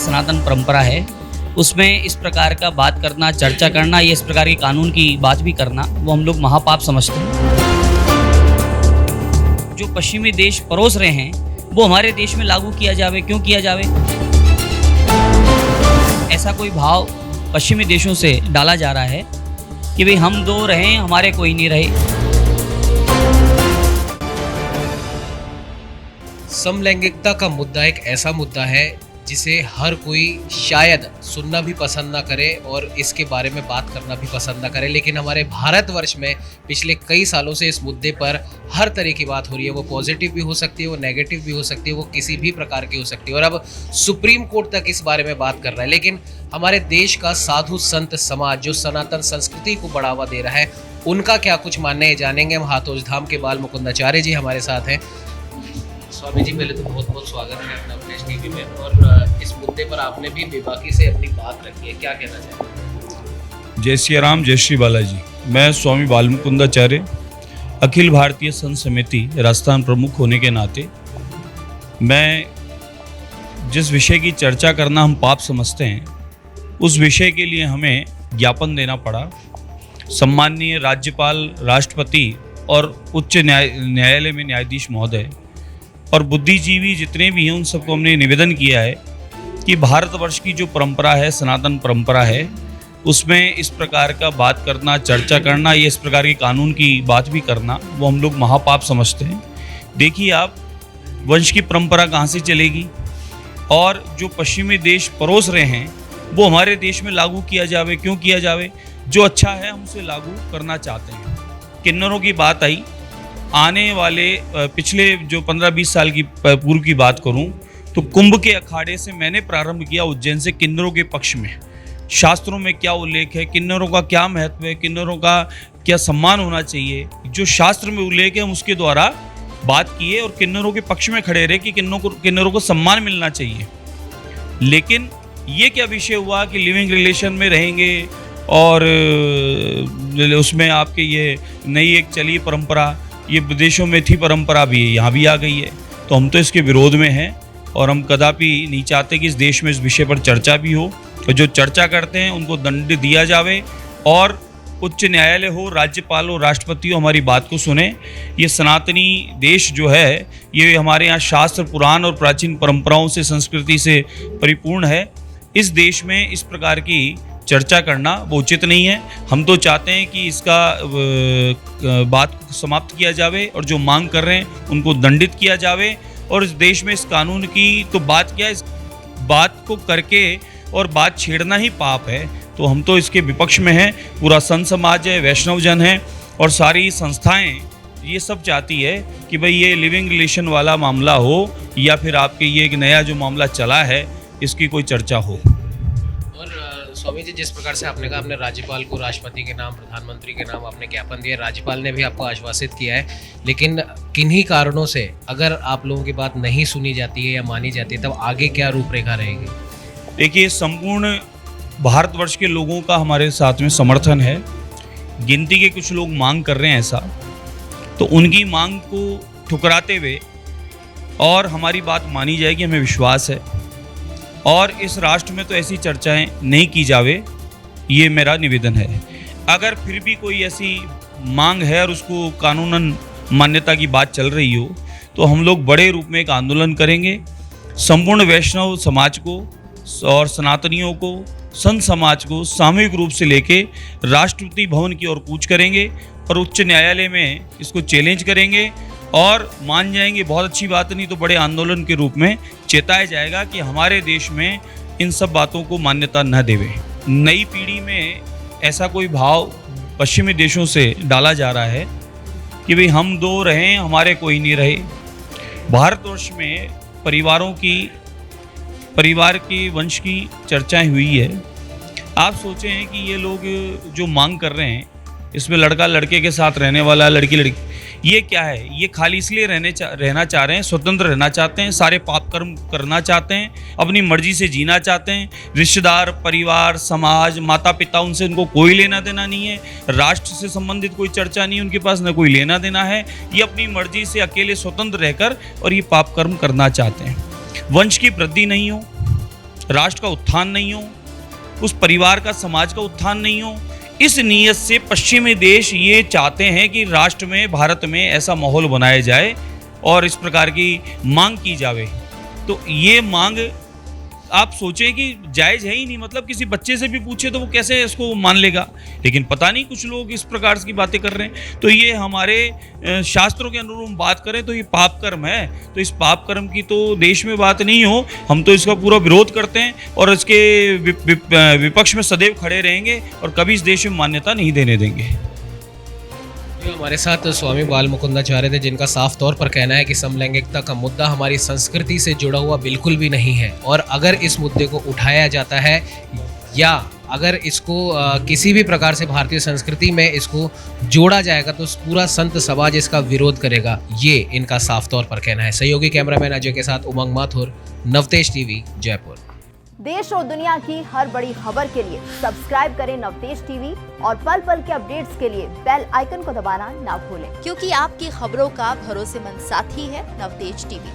सनातन परंपरा है, उसमें इस प्रकार का बात करना, चर्चा करना, ये इस प्रकार के कानून की बात भी करना, वो हम लोग महापाप समझते हैं। जो पश्चिमी देश परोस रहे हैं वो हमारे देश में लागू किया जावे, क्यों किया जावे? ऐसा कोई भाव पश्चिमी देशों से डाला जा रहा है कि भाई हम दो रहें, हमारे कोई नहीं रहे। समलैंगिकता का मुद्दा एक ऐसा मुद्दा है जिसे हर कोई शायद सुनना भी पसंद ना करे और इसके बारे में बात करना भी पसंद ना करे, लेकिन हमारे भारतवर्ष में पिछले कई सालों से इस मुद्दे पर हर तरह की बात हो रही है। वो पॉजिटिव भी हो सकती है, वो नेगेटिव भी हो सकती है, वो किसी भी प्रकार की हो सकती है और अब सुप्रीम कोर्ट तक इस बारे में बात कर रहा है। लेकिन हमारे देश का साधु संत समाज जो सनातन संस्कृति को बढ़ावा दे रहा है, उनका क्या कुछ मानना है जानेंगे हम। हाथोज धाम के बाल मुकुंदाचार्य जी हमारे साथ हैं। स्वामी जी, पहले तो बहुत बहुत स्वागत है अपना प्रेस टीवी में, और इस मुद्दे पर आपने भी बेबाकी से अपनी बात रखी है, क्या कहना चाहेंगे? जय श्री राम, जय श्री बालाजी। मैं स्वामी बाल मुकुंदाचार्य, अखिल भारतीय संत समिति राजस्थान प्रमुख होने के नाते मैं जिस विषय की चर्चा करना हम पाप समझते हैं, उस विषय के लिए हमें ज्ञापन देना पड़ा। सम्माननीय राज्यपाल, राष्ट्रपति और उच्च न्यायालय में न्यायाधीश महोदय और बुद्धिजीवी जितने भी हैं, उन सबको हमने निवेदन किया है कि भारतवर्ष की जो परंपरा है, सनातन परंपरा है, उसमें इस प्रकार का बात करना, चर्चा करना, ये इस प्रकार के कानून की बात भी करना, वो हम लोग महापाप समझते हैं। देखिए आप, वंश की परंपरा कहाँ से चलेगी? और जो पश्चिमी देश परोस रहे हैं वो हमारे देश में लागू किया जावे, क्यों किया जावे? जो अच्छा है हम उसे लागू करना चाहते हैं। किन्नरों की बात आई, आने वाले पिछले जो 15-20 साल की पूर्व की बात करूं तो कुंभ के अखाड़े से मैंने प्रारंभ किया उज्जैन से किन्नरों के पक्ष में। शास्त्रों में क्या उल्लेख है, किन्नरों का क्या महत्व है, किन्नरों का क्या सम्मान होना चाहिए, जो शास्त्र में उल्लेख है हम उसके द्वारा बात किए और किन्नरों के पक्ष में खड़े रहे कि किन्नरों को सम्मान मिलना चाहिए। लेकिन ये क्या विषय हुआ कि लिविंग रिलेशन में रहेंगे और उसमें आपके ये नई एक चली परंपरा, ये विदेशों में थी परंपरा, भी यहाँ भी आ गई है। तो हम तो इसके विरोध में हैं और हम कदापि नहीं चाहते कि इस देश में इस विषय पर चर्चा भी हो। तो जो चर्चा करते हैं उनको दंड दिया जावे और उच्च न्यायालय हो, राज्यपाल हो, राष्ट्रपति हो, हमारी बात को सुने। ये सनातनी देश जो है, ये हमारे यहाँ शास्त्र, पुराण और प्राचीन परंपराओं से, संस्कृति से परिपूर्ण है। इस देश में इस प्रकार की चर्चा करना वो उचित नहीं है। हम तो चाहते हैं कि इसका बात को समाप्त किया जावे और जो मांग कर रहे हैं उनको दंडित किया जावे। और इस देश में इस कानून की तो बात क्या, इस बात को करके और बात छेड़ना ही पाप है। तो हम तो इसके विपक्ष में हैं। पूरा संत समाज है, वैष्णव जन है और सारी संस्थाएं ये सब चाहती है कि भाई ये लिविंग रिलेशन वाला मामला हो या फिर आपके ये एक नया जो मामला चला है इसकी कोई चर्चा हो। स्वामी जी, जिस प्रकार से आपने कहा, आपने राज्यपाल को, राष्ट्रपति के नाम, प्रधानमंत्री के नाम आपने ज्ञापन दिया, राज्यपाल ने भी आपको आश्वासित किया है, लेकिन किन्हीं कारणों से अगर आप लोगों की बात नहीं सुनी जाती है या मानी जाती है, तब आगे क्या रूपरेखा रहेगी? देखिए, संपूर्ण भारतवर्ष के लोगों का हमारे साथ में समर्थन है। गिनती के कुछ लोग मांग कर रहे हैं ऐसा, तो उनकी मांग को ठुकराते हुए और हमारी बात मानी जाएगी, हमें विश्वास है। और इस राष्ट्र में तो ऐसी चर्चाएं नहीं की जावे, ये मेरा निवेदन है। अगर फिर भी कोई ऐसी मांग है और उसको कानूनन मान्यता की बात चल रही हो, तो हम लोग बड़े रूप में एक आंदोलन करेंगे। संपूर्ण वैष्णव समाज को और सनातनियों को, संत समाज को सामूहिक रूप से लेके राष्ट्रपति भवन की ओर कूच करेंगे और उच्च न्यायालय में इसको चैलेंज करेंगे और मान जाएंगे, बहुत अच्छी बात नहीं तो बड़े आंदोलन के रूप में चेताया जाएगा कि हमारे देश में इन सब बातों को मान्यता न देवे। नई पीढ़ी में ऐसा कोई भाव पश्चिमी देशों से डाला जा रहा है कि भाई हम दो रहें, हमारे कोई नहीं रहे। भारतवर्ष में परिवार की वंश की चर्चाएं हुई है। आप सोचें हैं कि ये लोग जो मांग कर रहे हैं, इसमें लड़का लड़के के साथ रहने वाला, लड़की लड़की, ये क्या है? ये खाली इसलिए रहना चाह रहे हैं, स्वतंत्र रहना चाहते हैं, सारे पाप कर्म करना चाहते हैं, अपनी मर्जी से जीना चाहते हैं। रिश्तेदार, परिवार, समाज, माता पिता, उनसे उनको कोई लेना देना नहीं है। राष्ट्र से संबंधित कोई चर्चा नहीं, उनके पास न कोई लेना देना है। ये अपनी मर्जी से अकेले स्वतंत्र रहकर और ये पाप कर्म करना चाहते हैं। वंश की वृद्धि नहीं हो, राष्ट्र का उत्थान नहीं हो, उस परिवार का, समाज का उत्थान नहीं हो। इस नीयत से पश्चिमी देश ये चाहते हैं कि राष्ट्र में, भारत में ऐसा माहौल बनाया जाए और इस प्रकार की मांग की जावे। तो ये मांग आप सोचें कि जायज़ है ही नहीं, मतलब किसी बच्चे से भी पूछे तो वो कैसे इसको मान लेगा, लेकिन पता नहीं कुछ लोग इस प्रकार की बातें कर रहे हैं। तो ये हमारे शास्त्रों के अनुरूप बात करें तो ये पाप कर्म है। तो इस पाप कर्म की तो देश में बात नहीं हो, हम तो इसका पूरा विरोध करते हैं और इसके विपक्ष में सदैव खड़े रहेंगे और कभी इस देश में मान्यता नहीं देने देंगे। हमारे साथ स्वामी बाल मुकुंदाचार्य थे, जिनका साफ तौर पर कहना है कि समलैंगिकता का मुद्दा हमारी संस्कृति से जुड़ा हुआ बिल्कुल भी नहीं है, और अगर इस मुद्दे को उठाया जाता है या अगर इसको किसी भी प्रकार से भारतीय संस्कृति में इसको जोड़ा जाएगा तो पूरा संत समाज इसका विरोध करेगा, ये इनका साफ तौर पर कहना है। सहयोगी कैमरामैन अजय के साथ उमंग माथुर, नवतेज टीवी, जयपुर। देश और दुनिया की हर बड़ी खबर के लिए सब्सक्राइब करें नवतेज टीवी और पल पल के अपडेट्स के लिए बेल आइकन को दबाना ना भूलें, क्योंकि आपकी खबरों का भरोसेमंद साथी है नवतेज टीवी।